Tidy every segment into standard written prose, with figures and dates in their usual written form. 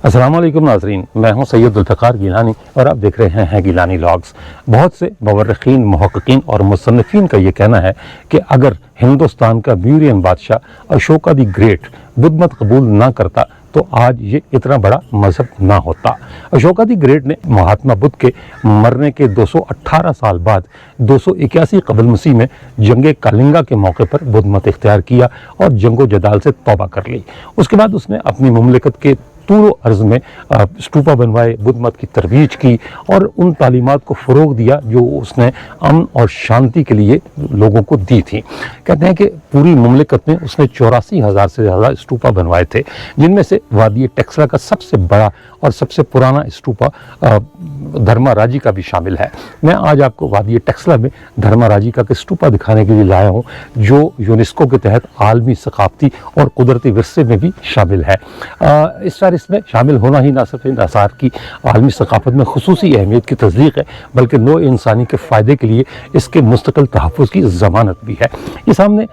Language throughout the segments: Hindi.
अस्सलाम वालेकुम नाज़रीन, मैं हूं सैयद जुल्फ़िकार गिलानी और आप देख रहे हैं गिलानी व्लॉग्स। बहुत से मवर्रिखीन, मुहक्किकीन और मुसन्निफ़ीन का ये कहना है कि अगर हिंदुस्तान का यूरियन बादशाह अशोका द ग्रेट बुद्ध मत कबूल ना करता तो आज ये इतना बड़ा मजहब ना होता। अशोका द ग्रेट ने महात्मा बुद्ध के मरने के 218 साल बाद 281 कबल मसीह में जंग कालिंगा के मौके पर बुद्ध मत इख्तियार किया और जंगो जदाल से तौबा कर ली। उसके बाद उसने अपनी मुमलिकत के तूरो अर्ज़ में स्टूपा बनवाए, बुद्ध मत की तरवीज की और उन तालीमात को फ़रोग दिया जो उसने अमन और शांति के लिए लोगों को दी थी। कहते हैं कि पूरी मुमलिकत में उसने 84,000 से ज़्यादा स्टूपा बनवाए थे, जिनमें से वादी टेक्सला का सबसे बड़ा और सबसे पुराना स्टूपा धर्माराजिका भी शामिल है। मैं आज आपको वादी टेक्सला में धर्माराजिका के स्टूपा दिखाने के लिए लाया हूँ, जो यूनेस्को के तहत आलमी सकाफती और कुदरती विरसे में भी शामिल है। इस बार इसमें शामिल होना ही ना सिर्फ आसार की आलमी सकाफत में खुसूसी अहमियत की तस्दीक है, बल्कि नौ इंसानी के फ़ायदे के लिए इसके मुस्तकिल तहफ़्फ़ुज़ की ज़मानत भी है। ये सामने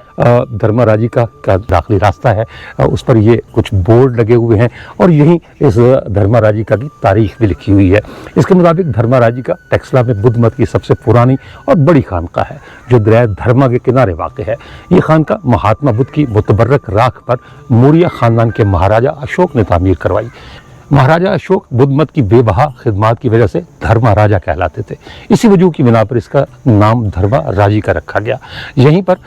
धर्माराजिका का दाखिली रास्ता है, उस पर ये कुछ बोर्ड लगे हुए हैं और यहीं इस धर्माराजिका की तारीख भी लिखी हुई है। इसके मुताबिक धर्माराजिका टेक्सला में बुद्ध मत की सबसे पुरानी और बड़ी खानका है, जो दरिया धर्मा के किनारे वाक़ है। ये खानका महात्मा बुद्ध की मुतबर्रक राख पर मौर्य ख़ानदान के महाराजा अशोक ने तामीर करवाई। महाराजा अशोक बुद्ध मत की बेबहा खिदमात की वजह से धर्मा राजा कहलाते थे। इसी वजह की बिना पर इसका नाम धर्मा राजी का रखा गया। यहीं पर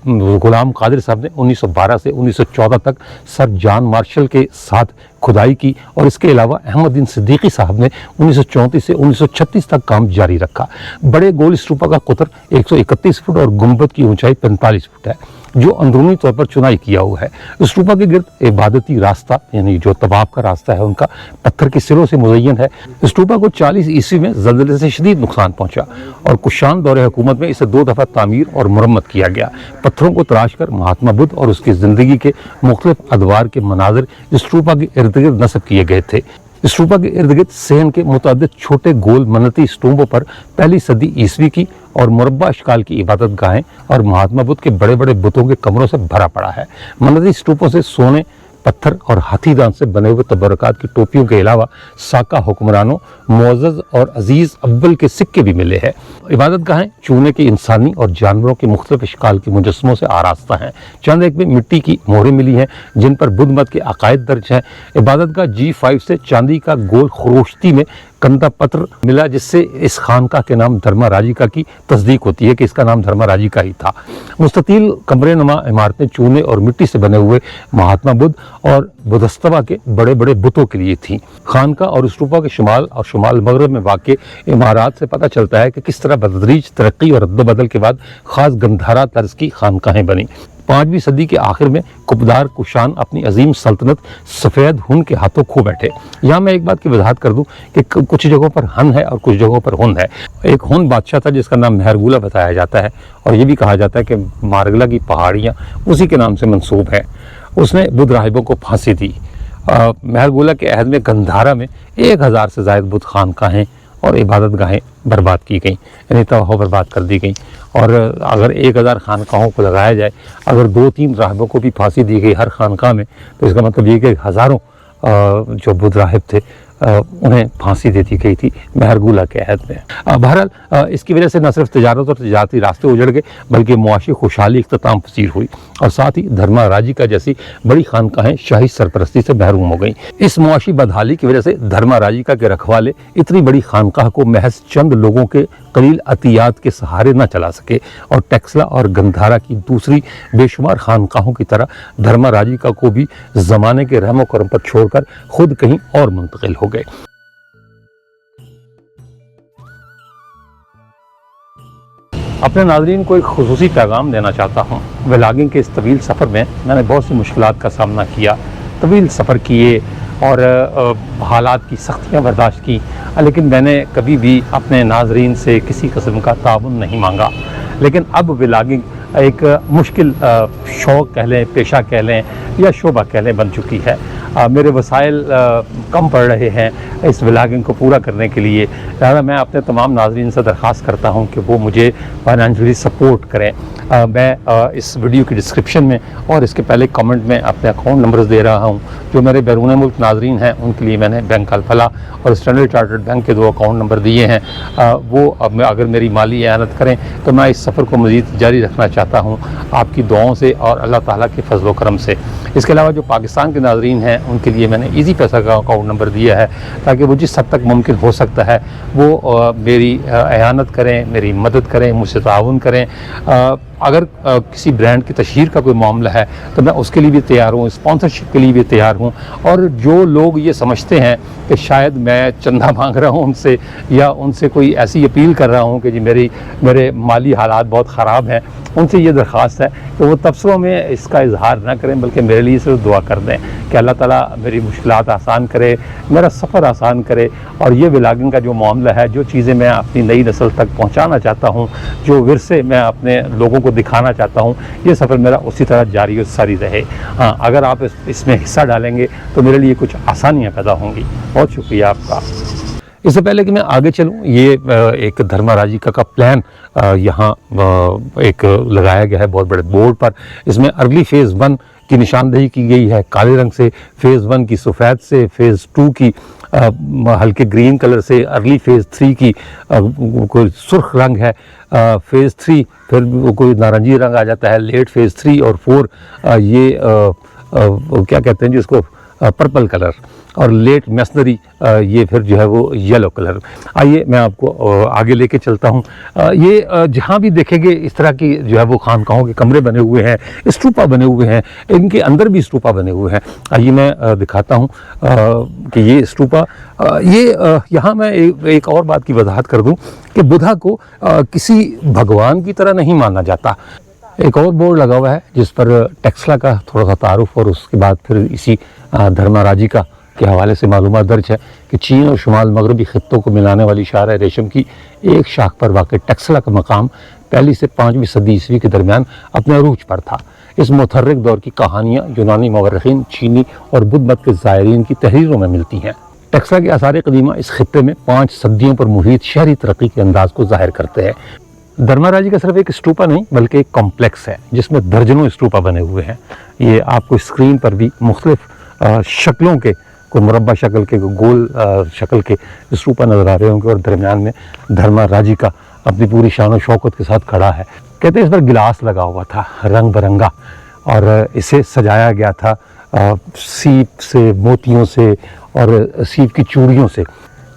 गुलाम कादिर साहब ने 1912 से 1914 तक सर जॉन मार्शल के साथ खुदाई की और इसके अलावा अहमदुद्दीन सिद्दीकी साहब ने 1934 से 1936 तक काम जारी रखा। बड़े गोल स्तूपा का कुतर 131 फुट और गुंबद की ऊंचाई 45 फुट है, जो अंदरूनी तौर पर चुनाई किया हुआ है। स्तूपा के गिर्द इबादती रास्ता, यानी जो तवाफ का रास्ता है उनका, पत्थर के सिरों से मुज़य्यन है। स्तूपा को 40 ईस्वी में ज़ल्ज़ले से शदीद नुकसान पहुंचा और कुशान दौरे हुकूमत में इसे 2 दफ़ा तामीर और मुरम्मत किया गया। पत्थरों को तराश कर महात्मा बुद्ध और उसकी ज़िंदगी के मुख्तलिफ अदवार के मनाज़िर स्तूपा के इर्द गिर्द नस्ब किए गए थे। स्तूपा के इर्द गिर्द सहन के मुतअद्दिद छोटे गोल मन्नती स्तूपों पर पहली सदी ईस्वी की और मुरब्बा अशकाल की इबादत गाहें और महात्मा बुद्ध के बड़े बड़े बुतों के कमरों से भरा पड़ा है। मन्नती स्तूपों से सोने, पत्थर और हाथी दांत से बने हुए तबरकात की टोपियों के अलावा साका हुक्मरानों, मुअज़्ज़ज़ और अजीज़ अव्वल के सिक्के भी मिले हैं। इबादत गाहें चूने के, इंसानी और जानवरों के मुख्तलिफ अशकाल के मुजस्समों से आरास्ता हैं। चंद एक में मिट्टी की मोहरें मिली हैं जिन पर बुद्ध मत के अकायद दर्ज हैं। इबादत गाह G5 से चांदी का गोल खरोश्ती में कंधा पत्र मिला, जिससे इस खानका के नाम धर्माराजिका की तस्दीक होती है कि इसका नाम धर्माराजिका ही था। मुस्ततील कमरे नुमा इमारतें चूने और मिट्टी से बने हुए महात्मा बुद्ध और बुद्धस्तवा के बड़े बड़े बुतों के लिए थी। खानका और स्तूपा के शुमाल और शुमाल मगरब में वाक़े इमारात से पता चलता है कि किस तरह बतदरीज तरक्की और रद्द-बदल के बाद खास गंधारा तर्ज की खानकाहें बनी। 5वीं सदी के आखिर में कुबदार कुशान अपनी अजीम सल्तनत सफ़ेद हुन के हाथों खो बैठे। यहाँ मैं एक बात की वजाहत कर दूँ कि कुछ जगहों पर हन है और कुछ जगहों पर हुन है। एक हुन बादशाह था जिसका नाम मेहरगुला बताया जाता है और ये भी कहा जाता है कि मारगला की पहाड़ियाँ उसी के नाम से मंसूब है। उसने बुद्ध राहिबों को फांसी दी। मेहरगुला के अहद में गंधारा में 1000 से ज़ायद बुद्ध खानकाहें और इबादत गाहें बर्बाद की गई, यानी तबाह बर्बाद कर दी गई। और अगर 1000 खानकाहों को लगाया जाए, अगर 2-3 राहिबों को भी फांसी दी गई हर खानका में, तो इसका मतलब ये कि हज़ारों जो बुद्ध राहिब थे उन्हें फांसी दे दी गई थी मेहरगुला के अहद में। बहरहाल इसकी वजह से न सिर्फ तिजारत और तिजारती रास्ते उजड़ गए, बल्कि मुआशी खुशहाली इख्तिताम पसीर हुई और साथ ही धर्माराजिका जैसी बड़ी खानकाहें शाही सरपरस्ती से महरूम हो गईं। इस मुआशी बदहाली की वजह से धर्माराजिका के रखवाले इतनी बड़ी खानकाह को महज चंद लोगों के कलील अतियात के सहारे न चला सके और टेक्सला और गंधारा की दूसरी बेशुमार खानकाहों की तरह धर्माराजिका को भी ज़माने के रहमो करम पर छोड़कर खुद कहीं और मुंतकिल हो गए। अपने नाज़रीन को एक खुसूसी पैगाम देना चाहता हूँ। व्लॉगिंग के इस तवील सफ़र में मैंने बहुत सी मुश्किलात का सामना किया, तवील सफ़र किए और हालात की सख्तियाँ बर्दाश्त की, लेकिन मैंने कभी भी अपने नाज़रीन से किसी किस्म का ताउन नहीं मांगा। लेकिन अब व्लॉगिंग एक मुश्किल शौक़ कह लें, पेशा कह लें या शोबा कह लें बन चुकी है। मेरे वसाइल कम पड़ रहे हैं इस व्लॉगिंग को पूरा करने के लिए। लिहाजा मैं अपने तमाम नाज़रीन से दरख्वास्त करता हूं कि वो मुझे फाइनेंशियली सपोर्ट करें। मैं इस वीडियो की डिस्क्रिप्शन में और इसके पहले कमेंट में अपने अकाउंट नंबर्स दे रहा हूं। जो मेरे बैरून मुल्क नाज़रीन हैं उनके लिए मैंने बैंक अल-फलाह और स्टैंडर्ड चार्टर्ड बैंक के 2 अकाउंट नंबर दिए हैं। वो अब अगर मेरी माली एआनत करें तो मैं इस सफ़र को मज़ीद जारी रखना चाहता हूँ आपकी दुआओं से और अल्लाह ताला के फजल करम से। इसके अलावा जो पाकिस्तान के नाज़रीन हैं उनके लिए मैंने ईजी पैसा का अकाउंट नंबर दिया है ताकि वो जिस हद तक मुमकिन हो सकता है वो मेरी एआनत करें, मेरी मदद करें, मुझसे ताउन करें। अगर किसी ब्रांड की तशहीर का कोई मामला है तो मैं उसके लिए भी तैयार हूँ, स्पॉन्सरशिप के लिए भी तैयार हूँ। और जो लोग ये समझते हैं कि शायद मैं चंदा मांग रहा हूँ उनसे या उनसे कोई ऐसी अपील कर रहा हूँ कि जी मेरे माली हालात बहुत ख़राब हैं, उनसे ये दरख्वास्त है कि वो तबसरों में इसका इजहार ना करें बल्कि मेरे लिए सिर्फ दुआ कर दें कि अल्लाह ताला मेरी मुश्किलात आसान करे, मेरा सफ़र आसान करे। और ये व्लॉगिंग का जो मामला है, जो चीज़ें मैं अपनी नई नस्ल तक पहुँचाना चाहता हूँ, जो विरसे मैं अपने लोगों को दिखाना चाहता हूँ, ये सफ़र मेरा उसी तरह जारी और सारी रहे। हाँ, अगर आप इसमें हिस्सा डालेंगे तो मेरे लिए कुछ आसानियाँ पैदा होंगी। बहुत शुक्रिया आपका। इससे पहले कि मैं आगे चलूँ, ये एक धर्मा राजिका का प्लान यहाँ एक लगाया गया है बहुत बड़े बोर्ड पर। इसमें अर्ली फ़ेज़ 1 की निशानदेही की गई है काले रंग से, फ़ेज़ 1 की सफ़ेद से, फ़ेज़ 2 की हल्के ग्रीन कलर से, अर्ली फ़ेज़ 3 की कोई सुर्ख रंग है, फ़ेज़ 3 फिर कोई नारंगी रंग आ जाता है, लेट फ़ेज़ 3 और 4 ये क्या कहते हैं जी उसको, पर्पल कलर, और लेट मसनरी ये फिर जो है वो येलो कलर। आइए मैं आपको आगे लेके चलता हूँ। ये जहाँ भी देखेंगे इस तरह की जो है वो खानकाहों के कमरे बने हुए हैं, स्तूपा बने हुए हैं, इनके अंदर भी स्तूपा बने हुए हैं। आइए मैं दिखाता हूँ कि ये स्तूपा, यहाँ मैं एक और बात की वजाहत कर दूँ कि बुद्धा को किसी भगवान की तरह नहीं माना जाता। एक और बोर्ड लगा हुआ है जिस पर टेस्ला का थोड़ा सा तारुफ और उसके बाद फिर इसी धर्मा राजिका के हवाले से मालूमात दर्ज है कि चीन और शुमाल मगरबी खित्तों को मिलाने वाली शाहरा रेशम की एक शाख पर वाक़ टेस्ला का मकाम 1वीं से 5वीं सदी ईस्वी के दरमियान अपने अरूज पर था। इस मुतहर्रिक दौर की कहानियाँ यूनानी मवर्रिखीन, चीनी और बुद्ध मत के ज़ायरीन की तहरीरों में मिलती हैं। टेस्ला के आसार क़दीमा इस खित्ते में 5 सदियों पर मुहीत शहरी तरक्की के अंदाज को ज़ाहिर करते हैं। धर्मा राजिका सिर्फ एक स्तूपा नहीं बल्कि एक कॉम्प्लेक्स है जिसमें दर्जनों स्तूपा बने हुए हैं। ये आपको स्क्रीन पर भी मुख्तलिफ शक्लों के, कोई मुरब्बा शक्ल के, कोई गोल शक्ल के स्तूपा नज़र आ रहे होंगे और दरमियान में धर्मा राजिका अपनी पूरी शान और शौकत के साथ खड़ा है। कहते हैं इस पर गिलास लगा हुआ था रंग बिरंगा और इसे सजाया गया था सीप से, मोतियों से और सीप की चूड़ियों से।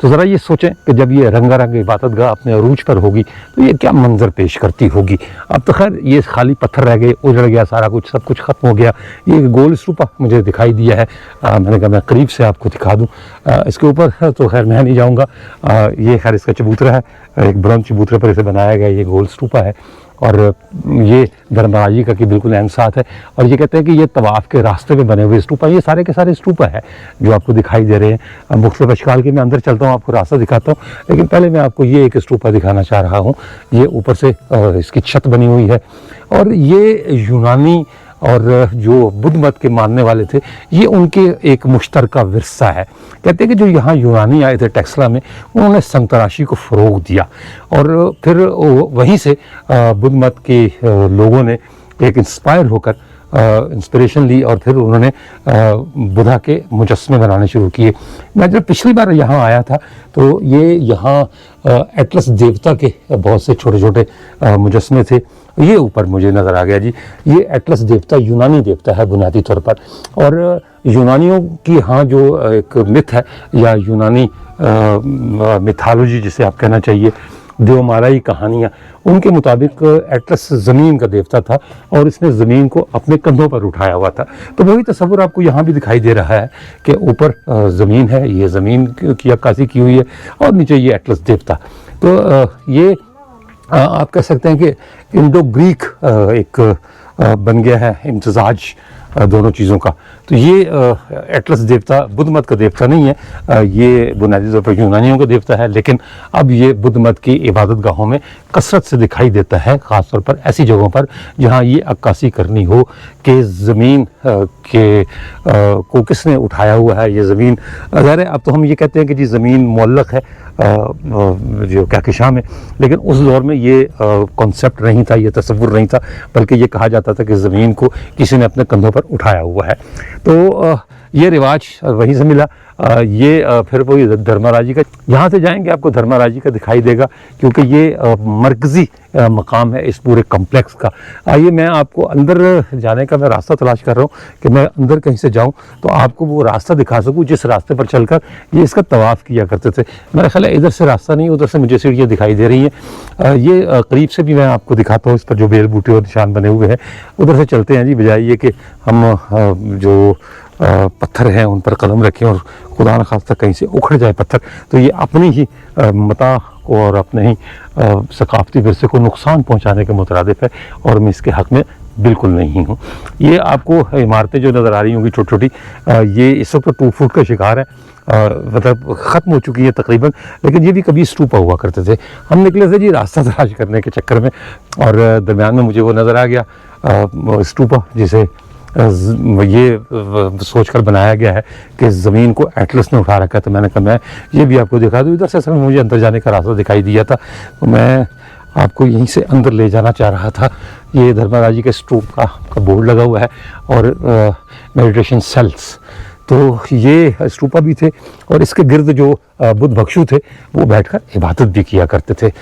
तो ज़रा ये सोचें कि जब ये रंगारंग इबादतगाह अपने अरूज पर होगी तो ये क्या मंजर पेश करती होगी। अब तो खैर ये खाली पत्थर रह गए, उजड़ गया सारा कुछ, सब कुछ ख़त्म हो गया। ये गोल स्तूपा मुझे दिखाई दिया है, मैंने कहा मैं करीब से आपको दिखा दूँ। इसके ऊपर तो खैर मैं नहीं जाऊँगा। ये खैर इसका चबूतरा है, एक ब्रॉन्ज चबूतरे पर इसे बनाया गया ये गोल स्तूपा है और ये धर्मा राजिका की बिल्कुल अहम साथ है। और ये कहते हैं कि ये तवाफ़ के रास्ते पे बने हुए स्तूपा, ये सारे के सारे स्तूपा है जो आपको दिखाई दे रहे हैं। मुख्तलिफ अशकाल के मैं अंदर चलता हूँ, आपको रास्ता दिखाता हूँ, लेकिन पहले मैं आपको ये एक स्तूपा दिखाना चाह रहा हूँ। ये ऊपर से इसकी छत बनी हुई है और ये यूनानी और जो बुद्ध मत के मानने वाले थे, ये उनके एक मुश्तरका विरसा है। कहते हैं कि जो यहाँ यूनानी आए थे टेस्ला में, उन्होंने संग तराशी को फ़रोग़ दिया और फिर वहीं से बुद्ध मत के लोगों ने एक इंस्पायर होकर इंस्पिरेशन ली और फिर उन्होंने बुद्धा के मुजस्मे बनाने शुरू किए। मैं जब पिछली बार यहाँ आया था तो ये यहाँ एटलस देवता के बहुत से छोटे छोटे मुजस्मे थे। ये ऊपर मुझे नज़र आ गया जी, ये एटलस देवता यूनानी देवता है बुनियादी तौर पर। और यूनानियों की यहाँ जो एक मिथ है या यूनानी मिथालोजी जिसे आप कहना चाहिए, देवमाराई कहानियाँ, उनके मुताबिक एटलस ज़मीन का देवता था और इसने ज़मीन को अपने कंधों पर उठाया हुआ था। तो वही तस्वुर आपको यहाँ भी दिखाई दे रहा है कि ऊपर ज़मीन है, ये ज़मीन की अक्कासी की हुई है और नीचे ये एटलस देवता। तो ये आप कह सकते हैं कि इंडो ग्रीक एक बन गया है इम्तजाज दोनों चीज़ों का। तो ये एटलस देवता बुद्ध मत का देवता नहीं है, ये बुनियादी तौर पर यूनानियों का देवता है, लेकिन अब ये बुद्ध मत की इबादत गाहों में कसरत से दिखाई देता है, ख़ासतौर पर ऐसी जगहों पर जहाँ ये अक्कासी करनी हो कि ज़मीन को किसने उठाया हुआ है। ये ज़मीन ज़ाहिर है, अब तो हम ये कहते हैं कि जी ज़मीन मुअल्लक़ है जो कहकशां में, लेकिन उस दौर में ये कॉन्सेप्ट नहीं था, ये तसव्वुर नहीं था, बल्कि ये कहा जाता था कि ज़मीन को किसी ने अपने कंधों पर उठाया हुआ है। तो ये रिवाज वहीं से मिला। ये फिर वही धर्मराजी का, यहाँ से जाएंगे आपको धर्मराजी का दिखाई देगा, क्योंकि ये मरकज़ी मकाम है इस पूरे कम्प्लेक्स का। आइए मैं आपको अंदर जाने का मैं रास्ता तलाश कर रहा हूँ कि मैं अंदर कहीं से जाऊँ तो आपको वो रास्ता दिखा सकूँ जिस रास्ते पर चलकर ये इसका तवाफ़ किया करते थे। मेरा ख्याल है इधर से रास्ता नहीं, उधर से मुझे सीढ़ियाँ दिखाई दे रही हैं। ये करीब से भी मैं आपको दिखाता हूँ, इस पर जो बेल बूटे और निशान बने हुए हैं। उधर से चलते हैं जी, बजाय ये कि हम जो पत्थर हैं उन पर कदम रखें और खुदा न खास्ता कहीं से उखड़ जाए पत्थर, तो ये अपनी ही मता को और अपने ही सकाफती विरसे को नुकसान पहुंचाने के मुतरादिफ है, और मैं इसके हक़ में बिल्कुल नहीं हूँ। ये आपको इमारतें जो नज़र आ रही होंगी छोटी छोटी, ये इस वक्त 2 फुट का शिकार है, मतलब ख़त्म हो चुकी है तकरीबन, लेकिन ये भी कभी स्टूपा हुआ करते थे। हम निकले थे जी रास्ता तलाश करने के चक्कर में, और दरमियान में मुझे वो नज़र आ गया स्टूपा, जिसे ये सोचकर बनाया गया है कि ज़मीन को एटलस ने उठा रखा है। तो मैंने कहा मैं ये भी आपको दिखा दूँ। इधर से असल में मुझे अंदर जाने का रास्ता दिखाई दिया था, तो मैं आपको यहीं से अंदर ले जाना चाह रहा था। ये धर्मराजी के स्तूप का बोर्ड लगा हुआ है, और मेडिटेशन सेल्स, तो ये स्तूपा भी थे, और इसके गिर्द जो बुद्ध भिक्षु थे वो बैठकर इबादत भी किया करते थे,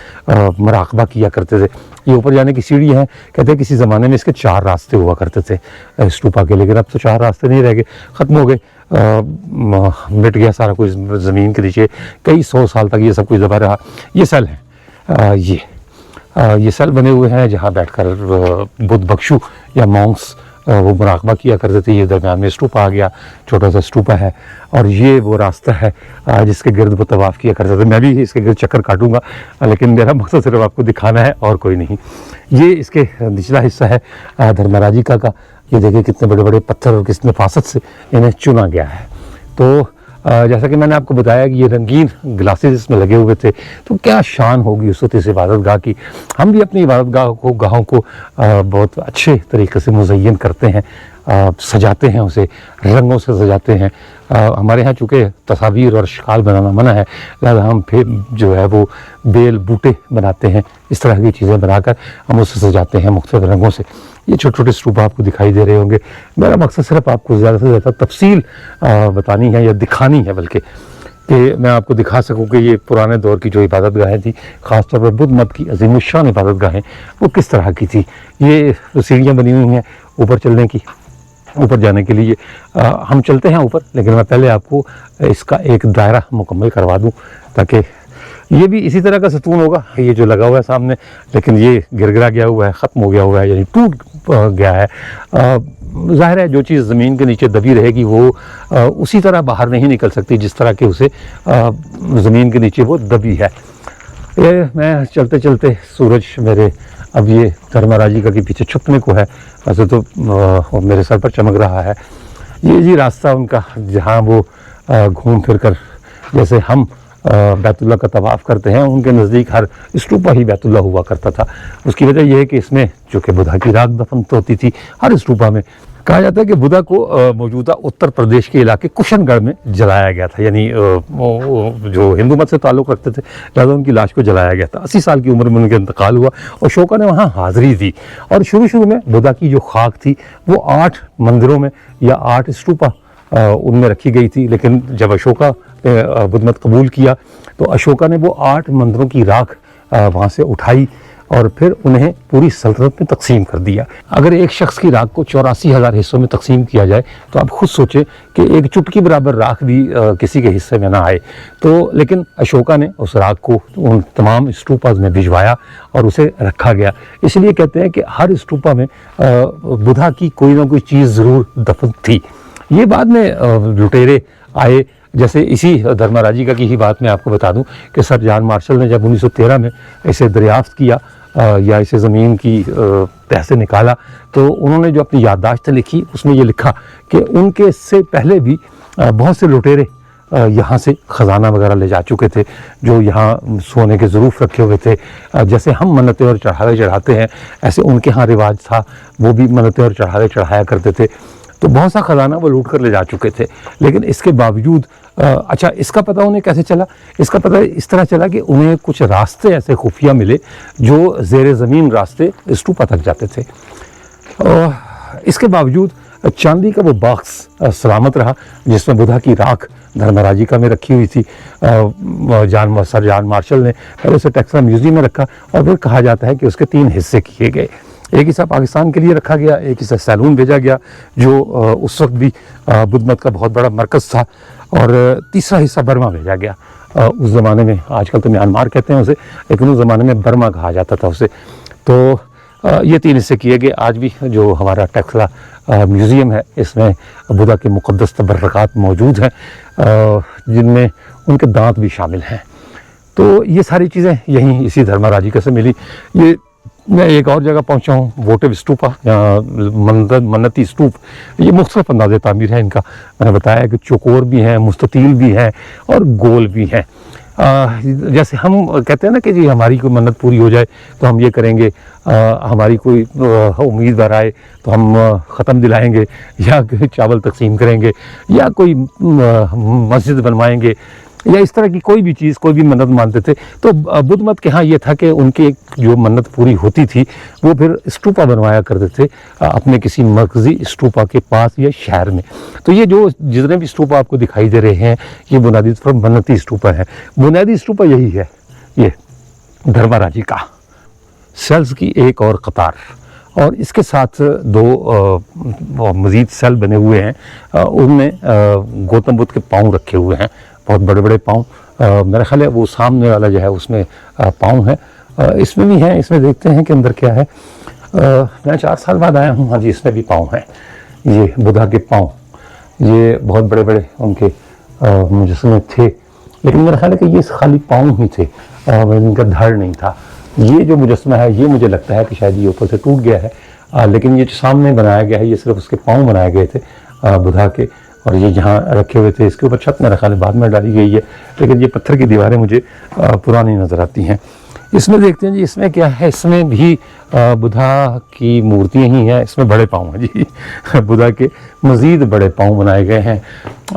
मराकबा किया करते थे। ये ऊपर जाने की सीढ़ी है, कहते हैं किसी ज़माने में इसके 4 रास्ते हुआ करते थे स्तूपा के, लेकिन अब तो 4 रास्ते नहीं रह गए, ख़त्म हो गए, मिट गया सारा कुछ ज़मीन के नीचे। कई 100 साल तक ये सब कुछ दबा रहा। ये सेल है, ये सेल बने हुए हैं जहाँ बैठकर बुद्ध भिक्षु या मॉन्क्स वो मुराकबा किया करते थे। ये दरमियान में स्तूपा आ गया, छोटा सा स्तूपा है, और ये वो रास्ता है जिसके गिर्द वो तवाफ़ किया करते थे। मैं भी इसके गिर्द चक्कर काटूंगा, लेकिन मेरा मकसद सिर्फ आपको दिखाना है और कोई नहीं। ये इसके निचला हिस्सा है धर्मराजी का। ये देखिए कितने बड़े बड़े पत्थर और कितने फासत से इन्हें चुना गया है। तो जैसा कि मैंने आपको बताया कि ये रंगीन ग्लासेस इसमें लगे हुए थे, तो क्या शान होगी उस वक्त इस इबादत गाह की। हम भी अपनी इबादत गाहों को बहुत अच्छे तरीके से मुज़य्यन करते हैं, सजाते हैं, उसे रंगों से सजाते हैं। हमारे यहाँ चूँकि तस्वीर और शिकाल बनाना मना है, लिहाजा हम फिर जो है वो बेल बूटे बनाते हैं, इस तरह की चीज़ें बनाकर हम उसे सजाते हैं मुख्तलिफ रंगों से। ये छोटे छोटे स्तूप आपको दिखाई दे रहे होंगे। मेरा मकसद सिर्फ आपको ज़्यादा से ज़्यादा तफसील बतानी है या दिखानी है, बल्कि कि मैं आपको दिखा सकूं कि ये पुराने दौर की जो इबादत गाहें थी, ख़ासतौर पर बुद्ध मत की अज़ीमुश्शान इबादत गाहें, वो किस तरह की थी। ये सीढ़ियाँ बनी हुई हैं ऊपर चलने की, ऊपर जाने के लिए। हम चलते हैं ऊपर, लेकिन मैं पहले आपको इसका एक दायरा मुकम्मल करवा दूँ, ताकि ये भी इसी तरह का सतून होगा ये जो लगा हुआ है सामने, लेकिन ये गिरगिरा गया हुआ है, ख़त्म हो गया हुआ है, यानी टूट गया है। ज़ाहिर है जो चीज़ ज़मीन के नीचे दबी रहेगी वो उसी तरह बाहर नहीं निकल सकती जिस तरह के उसे ज़मीन के नीचे वो दबी है। ये मैं चलते चलते सूरज मेरे अब ये धर्मराजी का के पीछे छुपने को है, वैसे तो मेरे सर पर चमक रहा है। ये जी रास्ता उनका, जहाँ वो घूम फिर कर, जैसे हम बैतुल्लाह का तवाफ़ करते हैं, उनके नज़दीक हर स्तूपा ही बैतुल्लाह हुआ करता था। उसकी वजह यह है कि इसमें चूँकि बुद्धा की राख दफन तो होती थी हर स्तूपा में। कहा जाता है कि बुद्धा को मौजूदा उत्तर प्रदेश के इलाके कुशनगढ़ में जलाया गया था, यानी जो हिंदू मत से ताल्लुक़ रखते थे, लिहाजा उनकी लाश को जलाया गया था। 80 साल की उम्र में उनका इंतकाल हुआ, और अशोका ने वहाँ हाज़िरी दी। और शुरू में बुद्धा की जो खाक थी वो 8 मंदिरों में या 8 स्तूपा उनमें रखी गई थी, लेकिन जब अशोका ने बुद्ध मत कबूल किया तो अशोका ने वो 8 मंदिरों की राख वहाँ से उठाई और फिर उन्हें पूरी सल्तनत में तकसीम कर दिया। अगर एक शख्स की राख को 84,000 हिस्सों में तकसीम किया जाए तो आप खुद सोचें कि एक चुटकी बराबर राख भी किसी के हिस्से में ना आए। तो लेकिन अशोका ने उस राख को उन तमाम स्तूपाज में भिजवाया और उसे रखा गया। इसलिए कहते हैं कि हर स्तूपा में बुद्धा की कोई ना कोई चीज़ ज़रूर दफन थी। ये बाद में लुटेरे आए, जैसे इसी धर्मराजी का की ही बात मैं आपको बता दूं कि सर जॉन मार्शल ने जब 1913 में इसे दरियाफ्त किया या इसे ज़मीन की तह से निकाला, तो उन्होंने जो अपनी याददाश्त लिखी उसमें ये लिखा कि उनके से पहले भी बहुत से लुटेरे यहाँ से ख़जाना वगैरह ले जा चुके थे, जो यहाँ सोने के ज़रूफ रखे हुए थे। जैसे हम मन्नतें और चढ़ावे चढ़ाते हैं, ऐसे उनके यहाँ रिवाज था, वो भी मन्नतें और चढ़ावे चढ़ाया करते थे। तो बहुत सा ख़जाना वो लूट कर ले जा चुके थे। लेकिन इसके बावजूद अच्छा, इसका पता उन्हें कैसे चला? इसका पता इस तरह चला कि उन्हें कुछ रास्ते ऐसे खुफिया मिले जो ज़ेर ज़मीन रास्ते स्टूपा तक जाते थे। इसके बावजूद चांदी का वो बॉक्स सलामत रहा जिसमें बुद्धा की राख धर्मराजिका में रखी हुई थी। सर जॉन मार्शल ने पहले उसे टेक्सला म्यूजियम में रखा और फिर कहा जाता है कि उसके 3 हिस्से किए गए। एक हिस्सा पाकिस्तान के लिए रखा गया, एक हिस्सा सैलून भेजा गया जो उस वक्त भी बुद्ध मत का बहुत बड़ा मरकज़ था, और तीसरा हिस्सा बर्मा भेजा गया। उस ज़माने में, आजकल तो म्यांमार कहते हैं उसे, लेकिन उस ज़माने में बर्मा कहा जाता था उसे। तो ये 3 हिस्से किए गए। आज भी जो हमारा टेक्सला म्यूज़ियम है, इसमें बुद्धा के मुक़द्दस तबर्रकात मौजूद हैं, जिनमें उनके दांत भी शामिल हैं। तो ये सारी चीज़ें यहीं इसी धर्मराजिका से मिली। ये मैं एक और जगह पहुंचा हूँ, वोटिव स्तूपा, मन्नती स्तूप। ये मुख्तलिफ अंदाज़े तामीर है इनका। मैंने बताया कि चौकोर भी हैं, मुस्ततील भी हैं और गोल भी हैं। जैसे हम कहते हैं ना कि जी हमारी कोई मन्नत पूरी हो जाए तो हम ये करेंगे, हमारी कोई उम्मीद बर आए तो हम ख़त्म दिलाएंगे, या चावल तकसीम करेंगे, या कोई मस्जिद बनवाएंगे, या इस तरह की कोई भी चीज़, कोई भी मन्नत मानते थे। तो बुद्ध मत के यहाँ ये था कि उनकी जो मन्नत पूरी होती थी वो फिर स्तूपा बनवाया करते थे अपने किसी मरकज़ी स्तूपा के पास या शहर में। तो ये जो जितने भी स्तूपा आपको दिखाई दे रहे हैं, ये बुनियादी तौर पर मन्नती स्तूपा है। बुनियादी स्तूपा यही है, ये धर्मराजिका, सेल्स की एक और कतार, और इसके साथ 2 मज़ीद सेल बने हुए हैं। उनमें गौतम बुद्ध के पाँव रखे हुए हैं, बहुत बड़े बड़े पाँव। मेरा ख्याल है वो सामने वाला जो है उसमें पाँव है, इसमें भी है। इसमें देखते हैं कि अंदर क्या है। मैं 4 साल बाद आया हूँ। हाँ जी, इसमें भी पाँव हैं। ये बुद्धा के पाँव, ये बहुत बड़े बड़े उनके मुजस्समे थे, लेकिन मेरा ख्याल है कि ये खाली पाँव ही थे, इनका धड़ नहीं था। ये जो मुजस्समा है, ये मुझे लगता है कि शायद ये ऊपर से टूट गया है, लेकिन ये जो सामने बनाया गया है, ये सिर्फ उसके पाँव बनाए गए थे बुद्धा के, और ये जहाँ रखे हुए थे इसके ऊपर छत मेरा ख्याल बाद में डाली गई है, लेकिन ये पत्थर की दीवारें मुझे पुरानी नज़र आती हैं। इसमें देखते हैं जी, इसमें क्या है? इसमें भी बुद्धा की मूर्तियाँ ही हैं। इसमें बड़े पाँव हैं जी बुद्धा के मज़ीद बड़े पाँव बनाए गए हैं,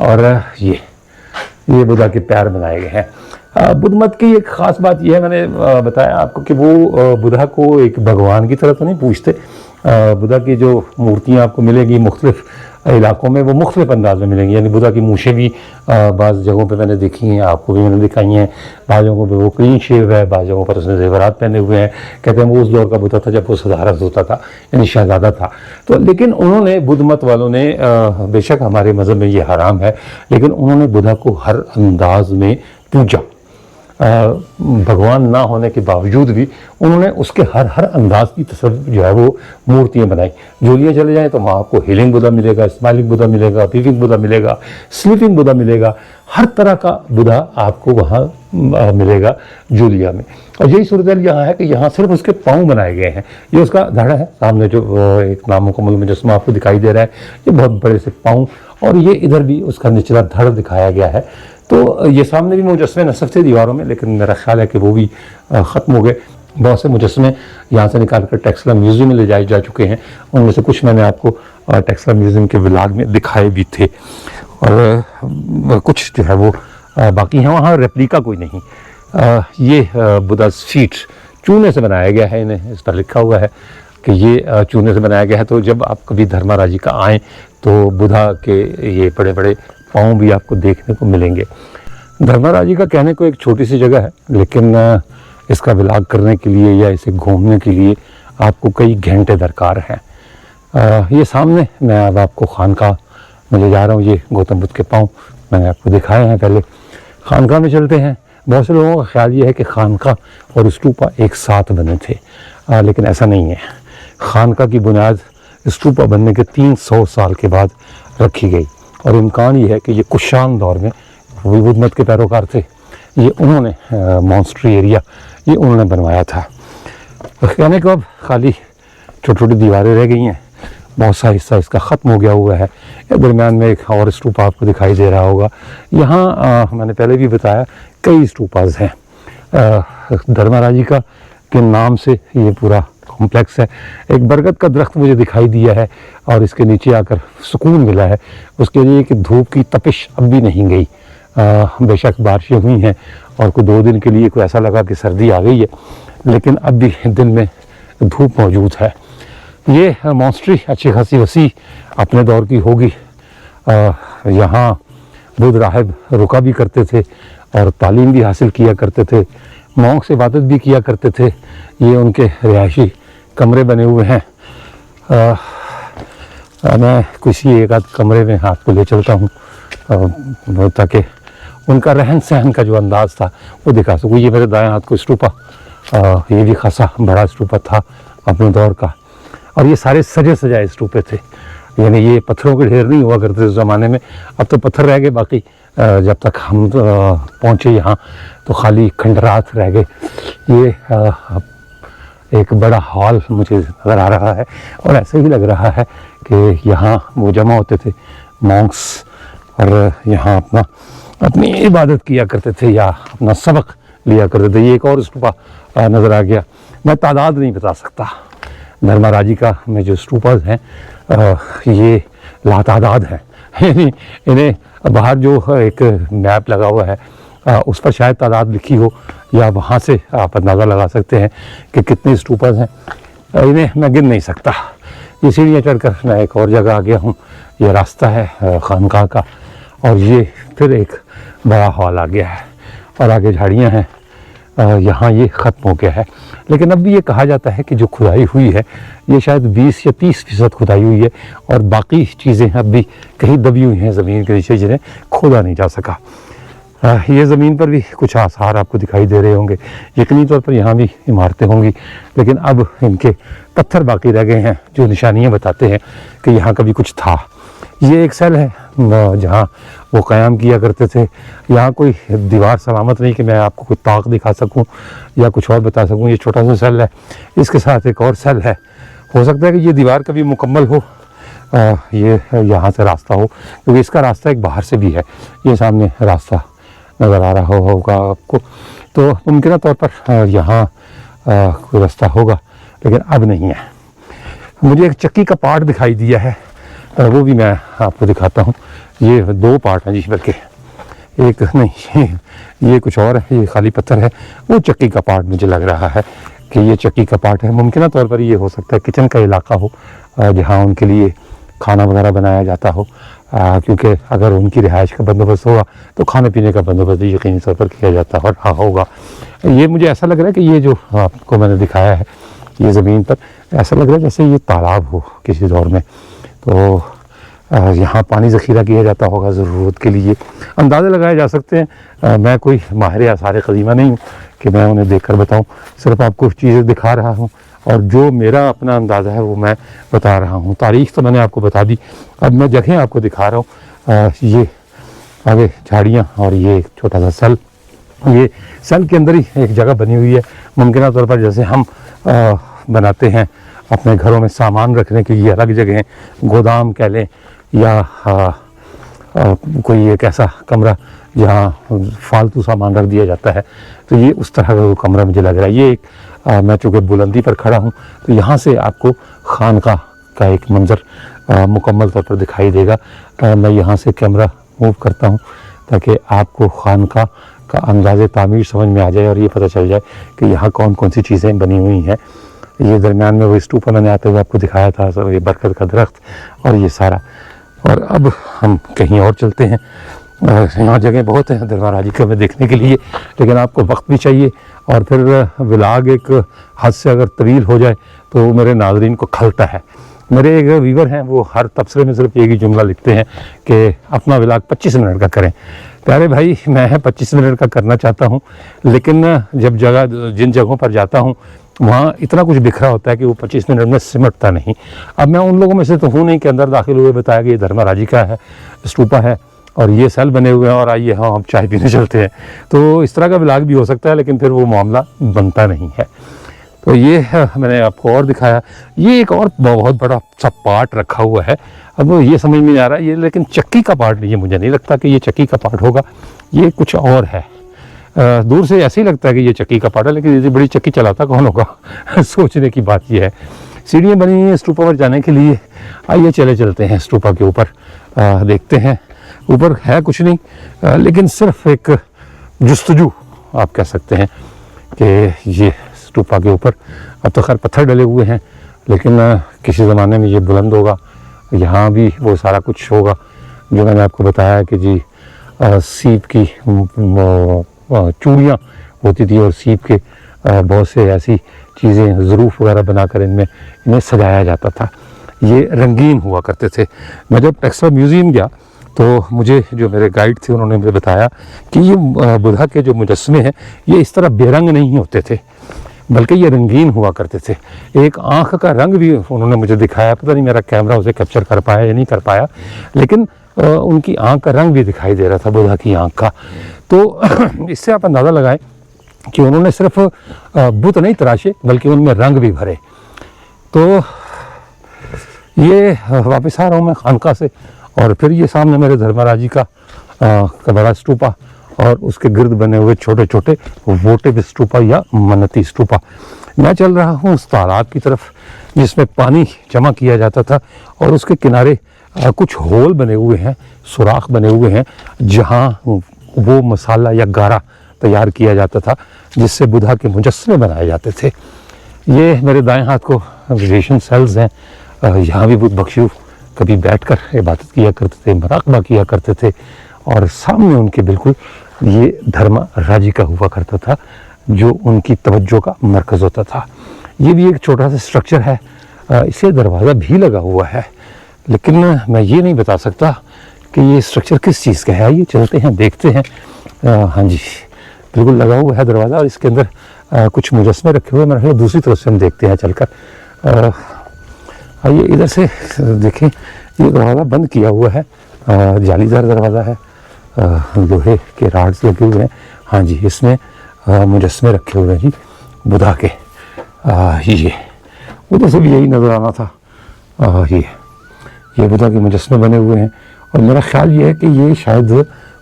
और ये बुद्धा के पैर बनाए गए हैं। बुद्ध मत की एक ख़ास बात यह है, मैंने बताया आपको कि वो बुद्धा को एक भगवान की तरह तो नहीं पूछते। बुद्धा की जो मूर्तियाँ आपको मिलेंगी मुख्तलिफ इलाकों में, वो मुख्तलिफ अंदाज में मिलेंगी। यानी बुद्धा की मूछें भी बाज़ जगहों पे मैंने देखी हैं, आपको भी मैंने दिखाई हैं। बाज़ जगहों पे वो क्लीन शेव है, बाज़ जगहों पर उसने ज़ेवरात पहने हुए हैं। कहते हैं वो उस दौर का बुद्धा था जब वो सदारत होता था, यानी शहज़ादा था। तो लेकिन उन्होंने, बुद्ध मत वालों ने, बेशक हमारे मज़हब में ये हराम है, लेकिन उन्होंने बुद्धा को हर अंदाज में पूजा। भगवान ना होने के बावजूद भी उन्होंने उसके हर अंदाज की तस्वीर जो है वो मूर्तियाँ बनाई। जोलियाँ चले जाएँ तो वहाँ आपको हीलिंग बुद्धा मिलेगा, स्माइलिंग बुद्धा मिलेगा, वीविंग बुद्धा मिलेगा, स्लीपिंग बुद्धा मिलेगा, हर तरह का बुद्धा आपको वहाँ मिलेगा जोलिया में। और यही सूरत यहाँ है कि यहाँ सिर्फ उसके पाँव बनाए गए हैं। ये उसका धड़ है, सामने जो एक नामुकम्मल मुजस्समा आपको दिखाई दे रहा है, ये बहुत बड़े से पाँव, और ये इधर भी उसका निचला धड़ दिखाया गया है। तो ये सामने भी मुजस्समे नस्ब थे दीवारों में, लेकिन मेरा ख्याल है कि वो भी ख़त्म हो गए। बहुत से मुजस्समे यहाँ से निकाल कर टेक्सला म्यूज़ियम में ले जाए जा चुके हैं। उनमें से कुछ मैंने आपको टेक्सला म्यूज़ियम के व्लॉग में दिखाए भी थे, और कुछ जो है वो बाकी हैं। वहाँ रेप्लिका कोई नहीं। ये बुद्धा फीट चूने से बनाया गया है, इन्हें इस पर लिखा हुआ है कि ये चूने से बनाया गया है। तो जब आप कभी धर्मराजिका आएँ तो बुद्धा के ये बड़े बड़े पाँव भी आपको देखने को मिलेंगे। धर्मराजिका कहने को एक छोटी सी जगह है, लेकिन इसका व्लॉग करने के लिए या इसे घूमने के लिए आपको कई घंटे दरकार हैं। ये सामने मैं अब आपको खानका में ले जा रहा हूँ। ये गौतम बुद्ध के पाँव मैंने आपको दिखाए हैं। पहले खानका में चलते हैं। बहुत से लोगों का ख्याल ये है कि खानका और स्तूपा एक साथ बने थे, लेकिन ऐसा नहीं है। खानका की बुनियाद स्तूपा बनने के 300 साल के बाद रखी गई, और इम्कान ये है कि ये कुशान दौर में वो बुद्ध मत के पैरोकार थे, ये उन्होंने मॉन्स्ट्री एरिया ये उन्होंने बनवाया था। कहने को अब खाली छोटी छोटी दीवारें रह गई हैं, बहुत सा हिस्सा इसका ख़त्म हो गया हुआ है। दरमियान में एक और स्तूपा आपको दिखाई दे रहा होगा। यहाँ मैंने पहले भी बताया कई स्तूपाज हैं। धर्मराजिका के नाम से ये पूरा कॉम्प्लेक्स है। एक बरगद का दरख्त मुझे दिखाई दिया है और इसके नीचे आकर सुकून मिला है, उसके लिए कि धूप की तपिश अब भी नहीं गई। बेशक बारिशें हुई हैं और कोई 2 दिन के लिए कोई ऐसा लगा कि सर्दी आ गई है, लेकिन अब भी दिन में धूप मौजूद है। ये मॉन्स्ट्री अच्छी खासी वसी अपने दौर की होगी। यहाँ बुद्ध राहिब रुका भी करते थे और तालीम भी हासिल किया करते थे, मॉन्क से इबादत भी किया करते थे। ये उनके रिहायशी कमरे बने हुए हैं। मैं किसी एक आध कमरे में आपको ले चलता हूँ ताकि उनका रहन सहन का जो अंदाज़ था वो दिखा सकूँ। ये मेरे दाएं हाथ को स्तूपा, ये भी खासा बड़ा स्तूपा था अपने दौर का, और ये सारे सजे सजाए स्तूपे थे। यानी ये पत्थरों के ढेर नहीं हुआ करते उस ज़माने में। अब तो पत्थर रह गए, बाकी जब तक हम पहुँचे यहाँ तो खाली खंडरात रह गए। ये एक बड़ा हॉल मुझे नज़र आ रहा है और ऐसे ही लग रहा है कि यहाँ वो जमा होते थे मॉन्क्स और यहाँ अपनी इबादत किया करते थे या अपना सबक लिया करते थे। ये एक और स्तूपा नज़र आ गया। मैं तादाद नहीं बता सकता। धर्मराजिका में जो स्तूपाज हैं ये लातादाद हैं। इन्हें बाहर जो एक मैप लगा हुआ है उस पर शायद तादाद लिखी हो, या वहाँ से आप अंदाज़ा लगा सकते हैं कि कितने स्तूपाज हैं। इन्हें मैं गिन नहीं सकता। ये सीढ़ियाँ चढ़कर मैं एक और जगह आ गया हूँ। ये रास्ता है खानकाह का और ये फिर एक बड़ा हॉल आ गया है और आगे झाड़ियाँ हैं। यहाँ ये ख़त्म हो गया है, लेकिन अब भी ये कहा जाता है कि जो खुदाई हुई है ये शायद 20 या 30% खुदाई हुई है और बाकी चीज़ें अब भी कहीं दबी हुई हैं ज़मीन के नीचे, जिन्हें खोदा नहीं जा सका। ये ज़मीन पर भी कुछ आसार आपको दिखाई दे रहे होंगे। यकीनी तौर पर यहाँ भी इमारतें होंगी, लेकिन अब इनके पत्थर बाकी रह गए हैं जो निशानियाँ बताते हैं कि यहाँ कभी कुछ था। ये एक सेल है जहाँ वो क़याम किया करते थे। यहाँ कोई दीवार सलामत नहीं कि मैं आपको कोई ताक दिखा सकूँ या कुछ और बता सकूँ। ये छोटा सा सेल है, इसके साथ एक और सेल है। हो सकता है कि ये दीवार कभी मुकम्मल हो, ये यहाँ से रास्ता हो, क्योंकि इसका रास्ता एक बाहर से भी है। ये सामने रास्ता नज़र आ रहा होगा आपको, तो मुमकिन तौर पर यहाँ कोई रास्ता होगा, लेकिन अब नहीं है। मुझे एक चक्की का पार्ट दिखाई दिया है, वो भी मैं आपको दिखाता हूँ। ये 2 पार्ट हैं जी, बल्कि एक नहीं, ये कुछ और है। ये खाली पत्थर है, वो चक्की का पार्ट मुझे लग रहा है कि ये चक्की का पार्ट है। मुमकिन तौर पर ये हो सकता है किचन का इलाका हो जहाँ उनके लिए खाना वगैरह बनाया जाता हो, क्योंकि अगर उनकी रिहाइश का बंदोबस्त होगा तो खाने पीने का बंदोबस्त यकीनी तौर पर किया जाता और रहा होगा। ये मुझे ऐसा लग रहा है कि ये जो आपको मैंने दिखाया है ये ज़मीन पर, ऐसा लग रहा है जैसे ये तालाब हो किसी दौर में, तो यहाँ पानी ज़ख़ीरा किया जाता होगा ज़रूरत के लिए। अंदाज़े लगाए जा सकते हैं। मैं कोई माहिर आसार क़दीमा नहीं हूँ कि मैं उन्हें देखकर बताऊँ, सिर्फ आपको चीज़ें दिखा रहा हूँ और जो मेरा अपना अंदाज़ा है वो मैं बता रहा हूँ। तारीख़ तो मैंने आपको बता दी, अब मैं जगह आपको दिखा रहा हूँ। ये आगे झाड़ियाँ और ये एक छोटा सा सेल, ये सेल के अंदर ही एक जगह बनी हुई है। मुमकिन तौर पर जैसे हम बनाते हैं अपने घरों में सामान रखने के लिए अलग जगह, गोदाम कह लें, या कोई एक ऐसा कमरा जहाँ फालतू सामान रख दिया जाता है, तो ये उस तरह का कमरा मुझे लग रहा है। ये एक मैं चूँकि बुलंदी पर खड़ा हूँ तो यहाँ से आपको खानकाह का एक मंज़र मुकम्मल तौर पर दिखाई देगा। मैं यहाँ से कैमरा मूव करता हूँ ताकि आपको खानकाह का अंदाज़े तामीर समझ में आ जाए और ये पता चल जाए कि यहाँ कौन कौन सी चीज़ें बनी हुई हैं। ये दरमियान में वो स्तूपा मैंने आते हुए आपको दिखाया था, ये बरगद का दरख्त और ये सारा। और अब हम कहीं और चलते हैं। यहाँ जगह बहुत है धर्मराजिका में देखने के लिए, लेकिन आपको वक्त भी चाहिए और फिर व्लॉग एक हद से अगर तवील हो जाए तो मेरे नाज़रीन को खलता है। मेरे एक व्यूवर हैं, वो हर तबसरे में सिर्फ एक ही जुमला लिखते हैं कि अपना व्लॉग 25 मिनट का करें। प्यारे भाई, मैं 25 मिनट का करना चाहता हूँ, लेकिन जब जिन जगहों पर जाता हूँ वहाँ इतना कुछ बिखरा होता है कि वो 25 मिनट में सिमटता नहीं। अब मैं उन लोगों में से तो हूँ नहीं कि अंदर दाखिल हुए बताया कि ये धर्मराजिका है, स्तूपा है और ये सेल बने हुए हैं और आइए हाँ हम चाय पीने चलते हैं। तो इस तरह का व्लॉग भी हो सकता है, लेकिन फिर वो मामला बनता नहीं है। तो ये मैंने आपको और दिखाया। ये एक और बहुत बड़ा सा पार्ट रखा हुआ है, अब ये समझ में नहीं आ रहा है ये, लेकिन चक्की का पार्ट नहीं है, मुझे नहीं लगता कि ये चक्की का पार्ट होगा, ये कुछ और है। दूर से ऐसे ही लगता है कि ये चक्की का पार्ट है, लेकिन ये बड़ी चक्की चलाता कौन होगा सोचने की बात ये है। सीढ़ियाँ बनी हुई हैं स्टूपा पर जाने के लिए। आइए चले चलते हैं स्टूपा के ऊपर, देखते हैं। ऊपर है कुछ नहीं, लेकिन सिर्फ एक जुस्तजू आप कह सकते हैं कि ये स्टूपा के ऊपर। अब तो खैर पत्थर डले हुए हैं, लेकिन किसी ज़माने में ये बुलंद होगा, यहाँ भी वो सारा कुछ होगा जो मैंने आपको बताया कि जी सीप की चूड़ियाँ होती थी और सीप के बहुत से ऐसी चीज़ें ज़रूफ वगैरह बनाकर इन्हें सजाया जाता था। ये रंगीन हुआ करते थे। मैं जब टेक्सटाइल म्यूज़ियम गया तो मुझे जो मेरे गाइड थे उन्होंने मुझे बताया कि ये बुद्धा के जो मुजस्समे हैं ये इस तरह बेरंग नहीं होते थे, बल्कि ये रंगीन हुआ करते थे। एक आँख का रंग भी उन्होंने मुझे दिखाया, पता नहीं मेरा कैमरा उसे कैप्चर कर पाया या नहीं कर पाया, लेकिन उनकी आँख का रंग भी दिखाई दे रहा था, बुद्धा की आँख का। तो इससे आप अंदाज़ा लगाएं कि उन्होंने सिर्फ बुत नहीं तराशे, बल्कि उनमें रंग भी भरे। तो ये वापस आ रहा हूँ मैं खानका से, और फिर ये सामने मेरे धर्मराज जी का बड़ा स्तूपा और उसके गिर्द बने हुए छोटे छोटे वोटिव स्तूपा या मन्नती स्तूपा। मैं चल रहा हूँ उस तालाब की तरफ जिसमें पानी जमा किया जाता था, और उसके किनारे कुछ होल बने हुए हैं, सुराख बने हुए हैं, जहाँ वो मसाला या गारा तैयार किया जाता था जिससे बुद्धा के मुजस्समे बनाए जाते थे। ये मेरे दाएं हाथ को मेडिटेशन सेल्स हैं, यहाँ भी बुद्ध भिक्षु कभी बैठकर इबादत किया करते थे, मराकबा किया करते थे, और सामने उनके बिल्कुल ये धर्मराज जी का हुआ करता था जो उनकी तवज्जो का मरकज़ होता था। ये भी एक छोटा सा स्ट्रक्चर है, इसे दरवाज़ा भी लगा हुआ है, लेकिन मैं ये नहीं बता सकता कि ये स्ट्रक्चर किस चीज़ का है। ये चलते हैं देखते हैं। हाँ जी, बिल्कुल लगा हुआ है दरवाज़ा, और इसके अंदर कुछ मुजस्समे रखे हुए हैं। मेरे ख्याल दूसरी तरफ से हम देखते हैं चलकर। आइए इधर से देखें, ये दरवाज़ा बंद किया हुआ है, जालीदार दरवाज़ा है, लोहे के राड्स लगे हुए हैं। हाँ जी, इसमें मुजस्समे रखे हुए हैं जी बुद्धा के। ये उधर से भी यही नज़र आना था। ये बुद्धा के मुजस्समे बने हुए हैं, और मेरा ख्याल ये है कि ये शायद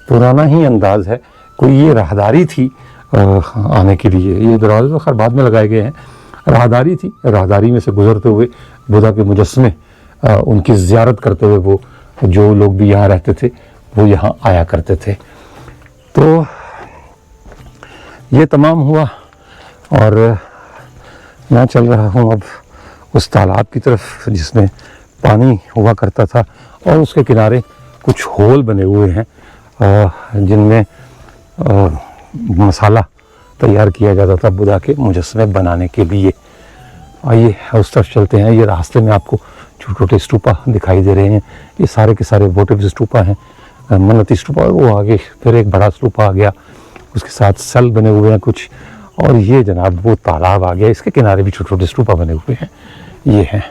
पुराना ही अंदाज़ है, कोई ये राहदारी थी आने के लिए। ये दरवाजे तो खैर बाद में लगाए गए हैं, राहदारी थी, राहदारी में से गुजरते हुए बुद्धा के मुजस्समे उनकी ज़ियारत करते हुए वो जो लोग भी यहाँ रहते थे वो यहाँ आया करते थे। तो ये तमाम हुआ, और मैं चल रहा हूँ अब उस तालाब की तरफ जिसमें पानी हुआ करता था, और उसके किनारे कुछ होल बने हुए हैं जिनमें मसाला तैयार किया जाता था बुद्धा के मुजस्समे बनाने के लिए। आइए उस तरफ चलते हैं। ये रास्ते में आपको छोटे छोटे स्तूपा दिखाई दे रहे हैं, ये सारे के सारे वोटिव स्तूपा हैं, मन्नती स्तूपा। और वो आगे फिर एक बड़ा स्तूपा आ गया, उसके साथ सेल बने हुए हैं कुछ, और ये जनाब वो तालाब आ गया, इसके किनारे भी छोटे छोटे स्तूपा बने हुए हैं, ये हैं।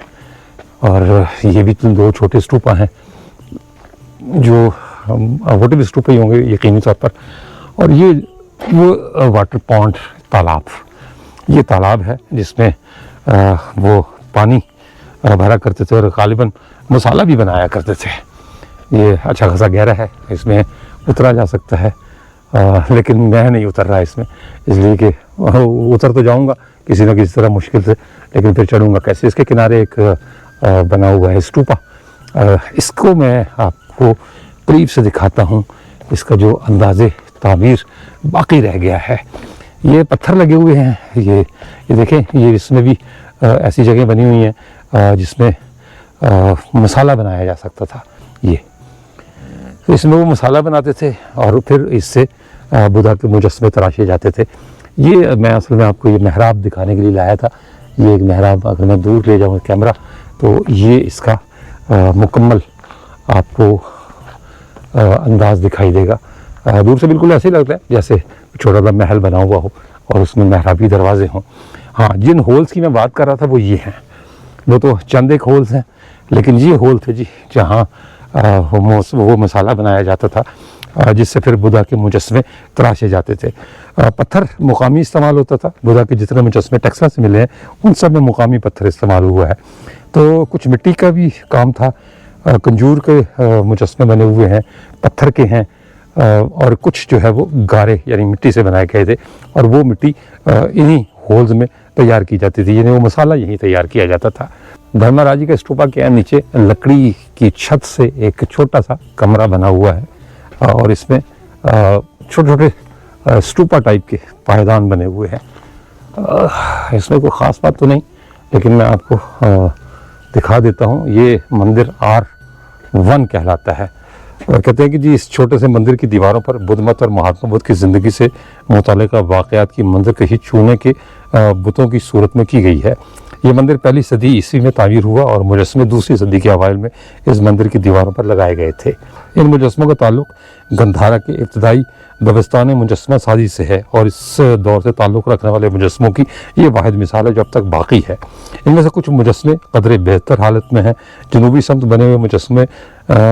और ये भी दो छोटे स्तूपा हैं जो वोटिव स्तूपा ही होंगे यकीनी तौर पर। और ये वो वाटर पॉन्ड तालाब, ये तालाब है जिसमें वो पानी भरा करते थे और गालिबन मसाला भी बनाया करते थे। ये अच्छा खासा गहरा है, इसमें उतरा जा सकता है, लेकिन मैं नहीं उतर रहा इसमें, इसलिए कि उतर तो जाऊंगा किसी न किसी तरह मुश्किल से, लेकिन फिर चढ़ूंगा कैसे। इसके किनारे एक बना हुआ है स्तूपा, इसको मैं आपको करीब से दिखाता हूँ। इसका जो अंदाज़े तामीर बाकी रह गया है, ये पत्थर लगे हुए हैं, ये देखें, ये इसमें भी ऐसी जगह बनी हुई हैं जिसमें मसाला बनाया जा सकता था। ये तो इसमें वो मसाला बनाते थे और फिर इससे बुद्धा के मुजस्समे तराशे जाते थे। ये मैं असल में आपको ये मेहराब दिखाने के लिए लाया था। ये एक मेहराब, अगर मैं दूर ले जाऊँ कैमरा तो ये इसका मुकम्मल आपको अंदाज़ दिखाई देगा। दूर से बिल्कुल ऐसे ही लगता है जैसे छोटा सा महल बना हुआ हो और उसमें मेहराबी दरवाजे हों। हाँ, जिन होल्स की मैं बात कर रहा था वो ये हैं, वो तो चंद एक होल्स हैं, लेकिन ये होल थे जी जहाँ वो मसाला बनाया जाता था। जिससे फिर बुधा के मुजस्मे तराशे जाते थे। पत्थर मुकामी इस्तेमाल होता था। बुधा के जितने मुजस्मे टेक्सला से मिले हैं उन सब में मुकामी पत्थर इस्तेमाल हुआ है। तो कुछ मिट्टी का भी काम था, कंजूर के मुजस्मे बने हुए हैं, पत्थर के हैं, और कुछ जो है वो गारे यानी मिट्टी से बनाए गए थे और वो मिट्टी इन्हीं होल्स में तैयार की जाती थी, यानी वो मसाला यहीं तैयार किया जाता था। धर्मराजी का स्तूपा के नीचे लकड़ी की छत से एक छोटा सा कमरा बना हुआ है और इसमें छोटे छोटे स्तूपा टाइप के पायदान बने हुए हैं। इसमें कोई ख़ास बात तो नहीं, लेकिन मैं आपको दिखा देता हूँ। ये मंदिर R1 कहलाता है। कहते हैं कि जी इस छोटे से मंदिर की दीवारों पर बुद्ध मत और महात्मा बुद्ध की ज़िंदगी से मुताल्लिक़ वाक़यात की मंदिर कशी छूने के बुतों की सूरत में की गई है। ये मंदिर पहली सदी ईस्वी में तामीर हुआ और मुजस्मे दूसरी सदी के अवाइल में इस मंदिर की दीवारों पर लगाए गए थे। इन मुजस्मों का ताल्लुक गंधारा के इब्तदाई दबस्तान मुजस्मा साजी से है और इस दौर से ताल्लुक़ रखने वाले मुजस्मों की ये वाहिद मिसाल है जो अब तक बाकी है। इनमें से कुछ मुजस्मे कदरे बेहतर हालत में हैं। जनूबी समत बने हुए मुजस्मे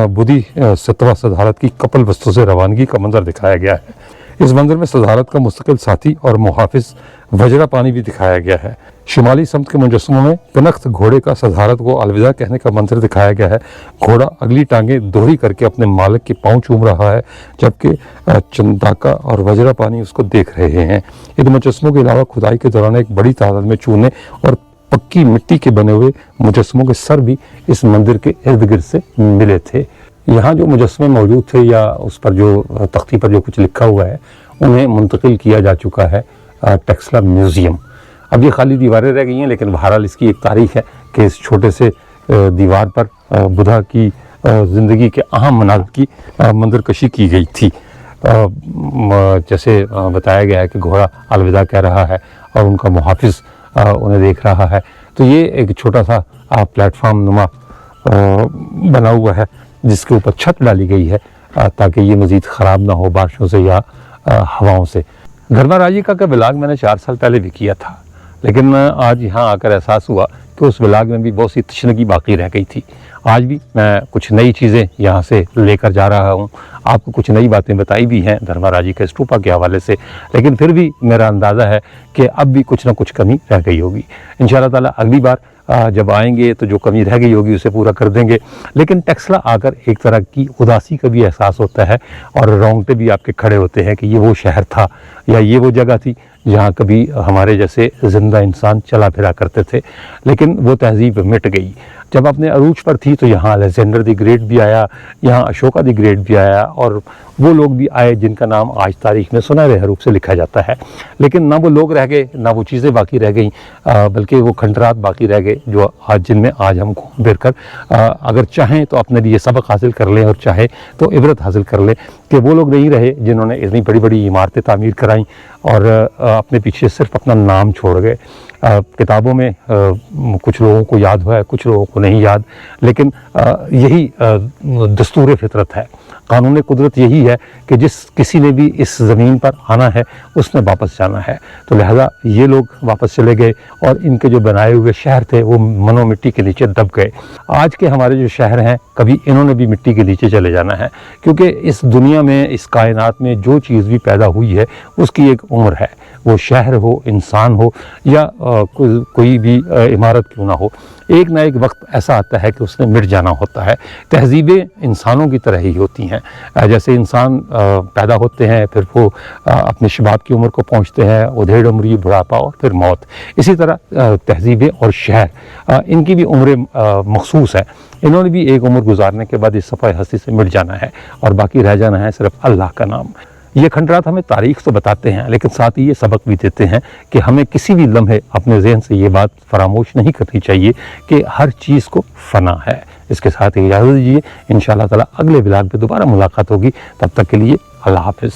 बुधी सतवा सदारत की कपल वस्तु से रवानगी का मंजर दिखाया गया है। इस मंदिर में सदारत का मुस्तकिल साथी और मुहाफिज वजरा पानी भी दिखाया गया है। शुमाली समत के मुजस्मों में कनख्त घोड़े का सदारत को अलविदा कहने का मंजर दिखाया गया है। घोड़ा अगली टांगें दोहरी करके अपने मालिक के पाँव चूम रहा है, जबकि चंदाका और वजरा पानी उसको देख रहे हैं। इन मुजस्मों के अलावा खुदाई के दौरान एक बड़ी तादाद में चूने और पक्की मिट्टी के बने हुए मुजस्मों के सर भी इस मंदिर के इर्द गिर्द से मिले थे। यहाँ जो मुजस्मे मौजूद थे या उस पर जो तख्ती पर जो कुछ लिखा हुआ है उन्हें मुंतकिल किया जा चुका है टेक्सला म्यूज़ियम। अब ये खाली दीवारें रह गई हैं, लेकिन बहरहाल इसकी एक तारीख है कि इस छोटे से दीवार पर बुधा की ज़िंदगी के अहम मनाज़िर की मंजर कशी की गई थी। जैसे बताया गया है कि घोड़ा अलविदा कह रहा है और उनका मुहाफिज उन्हें देख रहा है। तो ये एक छोटा सा प्लेटफार्म नुमा बना हुआ है जिसके ऊपर छत डाली गई है ताकि ये मज़ीद ख़राब ना हो बारिशों से या हवाओं से। धर्मराजी का व्लॉग मैंने 4 साल पहले भी किया था, लेकिन आज यहाँ आकर एहसास हुआ कि उस व्लॉग में भी बहुत सी तशनगी बाकी रह गई थी। आज भी मैं कुछ नई चीज़ें यहाँ से लेकर जा रहा हूँ। आपको कुछ नई बातें बताई भी हैं धर्मराजी के स्तूपा के हवाले से, लेकिन फिर भी मेरा अंदाज़ा है कि अब भी कुछ ना कुछ कमी रह गई होगी। इंशाअल्लाह ताला अगली बार जब आएंगे तो जो कमी रह गई होगी उसे पूरा कर देंगे। लेकिन टेक्सला आकर एक तरह की उदासी का भी एहसास होता है और रोंगटे भी आपके खड़े होते हैं कि ये वो शहर था या ये वो जगह थी जहाँ कभी हमारे जैसे ज़िंदा इंसान चला फिरा करते थे, लेकिन वो तहज़ीब मिट गई। जब अपने अरूज पर थी तो यहाँ अलेक्जेंडर द ग्रेट भी आया, यहाँ अशोका द ग्रेट भी आया और वो लोग भी आए जिनका नाम आज तारीख में सुनहरे हरूफ से लिखा जाता है। लेकिन ना वो लोग रह गए, ना वो चीज़ें बाकी रह गई, बल्कि वो खंडरात बाकी रह गए जो आज जिनमें आज हम घूम फिर कर अगर चाहें तो अपने लिए सबक हासिल कर लें और चाहे तो इबरत हासिल कर लें कि वो लोग नहीं रहे जिन्होंने इतनी बड़ी बड़ी इमारतें तामीर कराईं और अपने पीछे सिर्फ अपना नाम छोड़ गए। किताबों में कुछ लोगों को याद हुआ है, कुछ लोगों को नहीं याद, लेकिन यही दस्तूर फितरत है, कानून कुदरत यही है कि जिस किसी ने भी इस ज़मीन पर आना है उसने वापस जाना है। तो लिहाजा ये लोग वापस चले गए और इनके जो बनाए हुए शहर थे वो मनो मिट्टी के नीचे दब गए। आज के हमारे जो शहर हैं कभी इन्होंने भी मिट्टी के नीचे चले जाना है, क्योंकि इस दुनिया में इस कायनात में जो चीज़ भी पैदा हुई है उसकी एक उम्र है। वो शहर हो, इंसान हो या कोई भी इमारत क्यों ना हो, एक ना एक वक्त ऐसा आता है कि उसने मिट जाना होता है। तहजीबें इंसानों की तरह ही होती हैं। जैसे इंसान पैदा होते हैं, फिर वो अपने शबाब की उम्र को पहुंचते हैं, उधेड़ उम्री, बुढ़ापा और फिर मौत। इसी तरह तहजीबें और शहर इनकी भी उम्रें मखसूस है। इन्होंने भी एक उम्र गुजारने के बाद इस सफ़ाए हस्ती से मिट जाना है और बाकी रह जाना है सिर्फ अल्लाह का नाम। ये खंडरात हमें तारीख़ तो बताते हैं, लेकिन साथ ही ये सबक भी देते हैं कि हमें किसी भी लम्हे अपने ज़हन से ये बात फरामोश नहीं करनी चाहिए कि हर चीज़ को फ़ना है। इसके साथ ही इजाज़त दीजिए, इंशाअल्लाह ताला अगले व्लॉग पे दोबारा मुलाकात होगी। तब तक के लिए अल्लाह हाफ़िज़।